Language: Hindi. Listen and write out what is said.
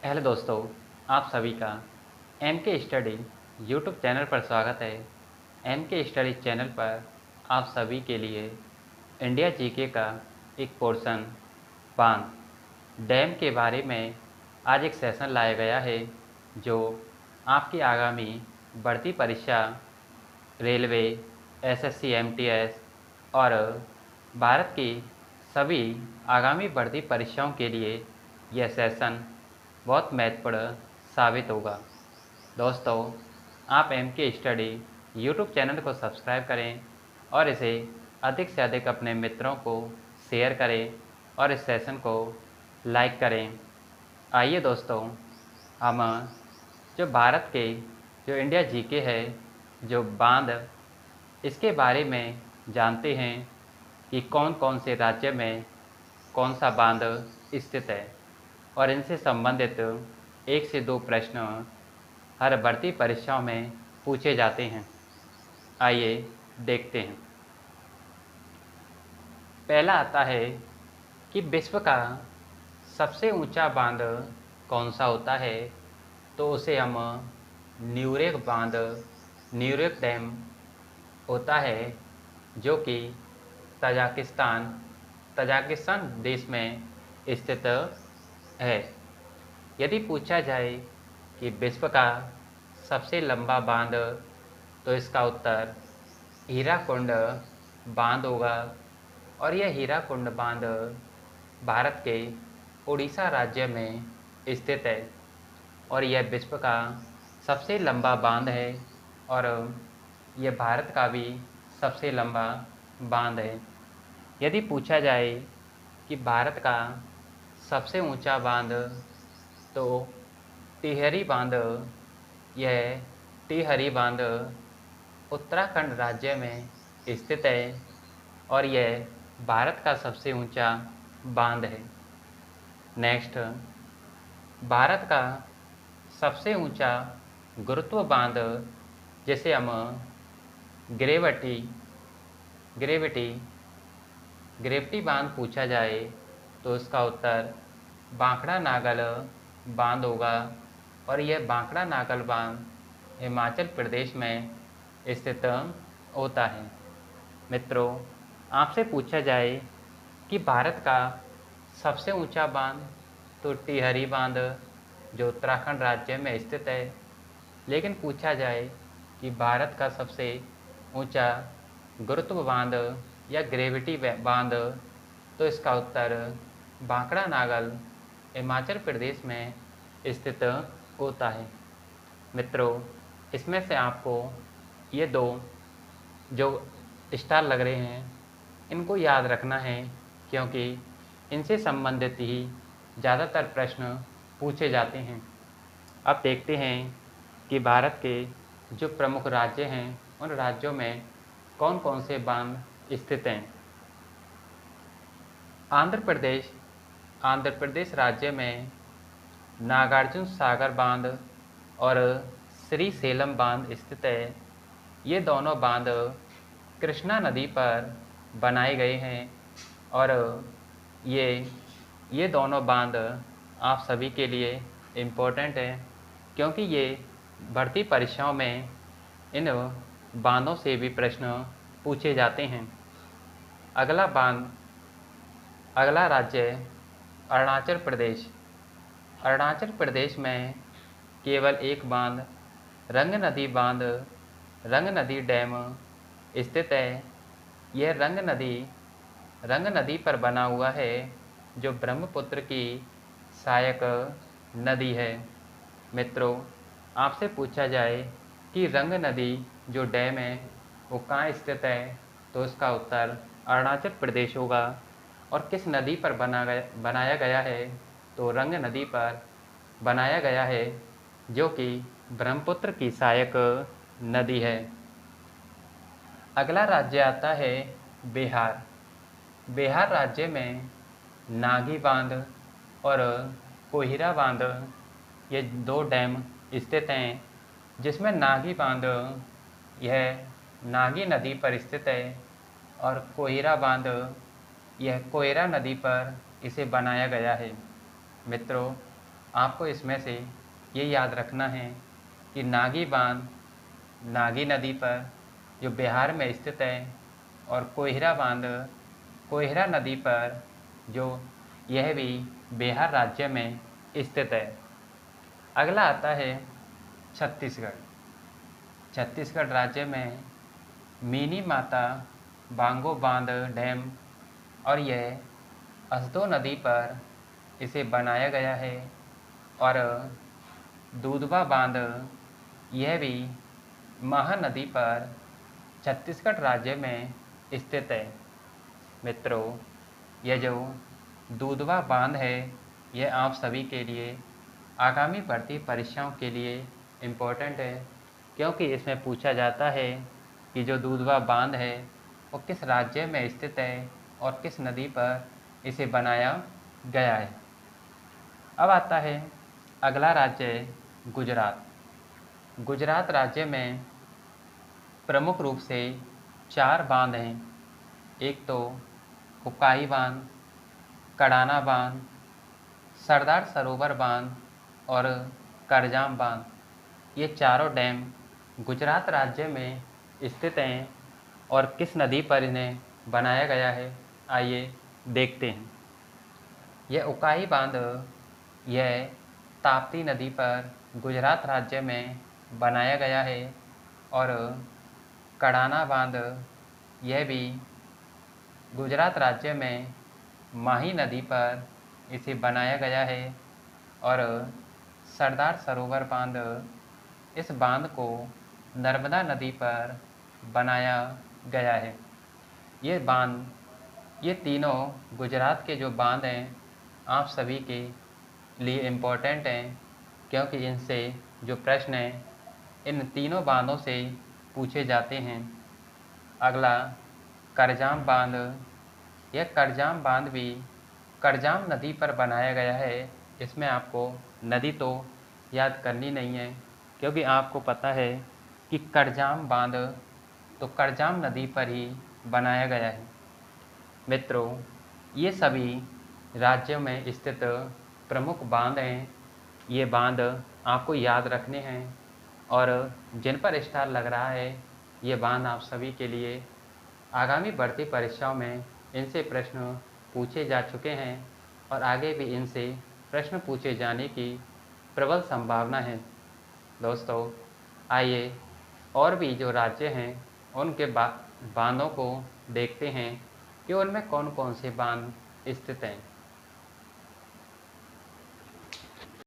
हेलो दोस्तों, आप सभी का एम के स्टडी यूट्यूब चैनल पर स्वागत है। एम के स्टडी चैनल पर आप सभी के लिए इंडिया जीके का एक पोर्शन बांध डैम के बारे में आज एक सेशन लाया गया है, जो आपकी आगामी बढ़ती परीक्षा रेलवे, एसएससी, एमटीएस और भारत की सभी आगामी बढ़ती परीक्षाओं के लिए यह सेशन बहुत महत्वपूर्ण साबित होगा। दोस्तों, आप एम के स्टडी यूट्यूब चैनल को सब्सक्राइब करें और इसे अधिक से अधिक अपने मित्रों को शेयर करें और इस सेशन को लाइक करें। आइए दोस्तों, हम जो भारत के जो इंडिया जीके है, जो बांध, इसके बारे में जानते हैं कि कौन कौन से राज्य में कौन सा बांध स्थित है और इनसे संबंधित 1 से 2 प्रश्न हर भर्ती परीक्षाओं में पूछे जाते हैं। आइए देखते हैं। पहला आता है कि विश्व का सबसे ऊंचा बांध कौन सा होता है, तो उसे हम न्यूरेक बांध, न्यूरेक डैम होता है, जो कि तजाकिस्तान तजाकिस्तान देश में स्थित है। यदि पूछा जाए कि विश्व का सबसे लंबा बांध, तो इसका उत्तर हीराकुंड बांध होगा और यह हीराकुंड बांध भारत के उड़ीसा राज्य में स्थित है और यह विश्व का सबसे लंबा बांध है और यह भारत का भी सबसे लंबा बांध है। यदि पूछा जाए कि भारत का सबसे ऊंचा बांध, तो टिहरी बांध, यह टिहरी बांध उत्तराखंड राज्य में स्थित है और यह भारत का सबसे ऊंचा बांध है। नेक्स्ट, भारत का सबसे ऊंचा गुरुत्व बांध, जिसे हम ग्रेविटी ग्रेविटी ग्रेविटी बांध पूछा जाए, तो इसका उत्तर बांकड़ा नागल बांध होगा और यह बांकड़ा नागल बांध हिमाचल प्रदेश में स्थित होता है। मित्रों, आपसे पूछा जाए कि भारत का सबसे ऊंचा बांध, तो टिहरी बांध जो उत्तराखंड राज्य में स्थित है। लेकिन पूछा जाए कि भारत का सबसे ऊंचा गुरुत्व बांध या ग्रेविटी बांध, तो इसका उत्तर बांकड़ा नागल हिमाचल प्रदेश में स्थित होता है। मित्रों, इसमें से आपको ये 2 जो स्टार लग रहे हैं, इनको याद रखना है, क्योंकि इनसे संबंधित ही ज़्यादातर प्रश्न पूछे जाते हैं। अब देखते हैं कि भारत के जो प्रमुख राज्य हैं, उन राज्यों में कौन कौन से बांध स्थित हैं। आंध्र प्रदेश राज्य में नागार्जुन सागर बांध और श्रीशैलम बांध स्थित है। ये दोनों बांध कृष्णा नदी पर बनाए गए हैं और ये दोनों बांध आप सभी के लिए इम्पोर्टेंट है, क्योंकि ये भर्ती परीक्षाओं में इन बांधों से भी प्रश्न पूछे जाते हैं। अगला राज्य अरुणाचल प्रदेश। अरुणाचल प्रदेश में केवल एक बांध, रंग नदी डैम स्थित है। यह रंग नदी पर बना हुआ है, जो ब्रह्मपुत्र की सहायक नदी है। मित्रों, आपसे पूछा जाए कि रंग नदी जो डैम है वो कहाँ स्थित है, तो इसका उत्तर अरुणाचल प्रदेश होगा और किस नदी पर बनाया गया है, तो रंग नदी पर बनाया गया है, जो कि ब्रह्मपुत्र की सहायक नदी है। अगला राज्य आता है बिहार। बिहार राज्य में नागी बांध और कोहिरा बांध, ये 2 डैम स्थित हैं, जिसमें नागी बांध यह नागी नदी पर स्थित है और कोहिरा बांध यह कोयरा नदी पर इसे बनाया गया है। मित्रों, आपको इसमें से ये याद रखना है कि नागी बांध नागी नदी पर जो बिहार में स्थित है, और कोहिरा बांध कोहिरा नदी पर जो यह भी बिहार राज्य में स्थित है। अगला आता है छत्तीसगढ़। छत्तीसगढ़ राज्य में मिनी माता बांगो बांध डैम और यह असदो नदी पर इसे बनाया गया है, और दूधवा बांध यह भी महानदी पर छत्तीसगढ़ राज्य में स्थित है। मित्रों, यह जो दूधवा बांध है यह आप सभी के लिए आगामी भर्ती परीक्षाओं के लिए इम्पोर्टेंट है, क्योंकि इसमें पूछा जाता है कि जो दूधवा बांध है वो किस राज्य में स्थित है और किस नदी पर इसे बनाया गया है। अब आता है अगला राज्य गुजरात। गुजरात राज्य में प्रमुख रूप से 4 बांध हैं। एक तो उकाई बांध, कड़ाना बांध, सरदार सरोवर बांध और करजाम बांध। ये चारों डैम गुजरात राज्य में स्थित हैं, और किस नदी पर इन्हें बनाया गया है आइए देखते हैं। यह उकाई बांध यह ताप्ती नदी पर गुजरात राज्य में बनाया गया है, और कड़ाना बांध यह भी गुजरात राज्य में माही नदी पर इसे बनाया गया है, और सरदार सरोवर बांध इस बांध को नर्मदा नदी पर बनाया गया है। ये तीनों गुजरात के जो बांध हैं आप सभी के लिए इम्पोर्टेंट हैं, क्योंकि इनसे जो प्रश्न हैं इन तीनों बांधों से पूछे जाते हैं। अगला करजाम बांध। यह करजाम बांध भी करजाम नदी पर बनाया गया है। इसमें आपको नदी तो याद करनी नहीं है, क्योंकि आपको पता है कि करजाम बांध तो करजाम नदी पर ही बनाया गया है। मित्रों, ये सभी राज्यों में स्थित प्रमुख बांध हैं। ये बांध आपको याद रखने हैं, और जिन पर स्टार लग रहा है ये बांध आप सभी के लिए आगामी भर्ती परीक्षाओं में इनसे प्रश्न पूछे जा चुके हैं, और आगे भी इनसे प्रश्न पूछे जाने की प्रबल संभावना है। दोस्तों, आइए और भी जो राज्य हैं उनके बांधों को देखते हैं कि उनमें कौन कौन से बांध स्थित हैं।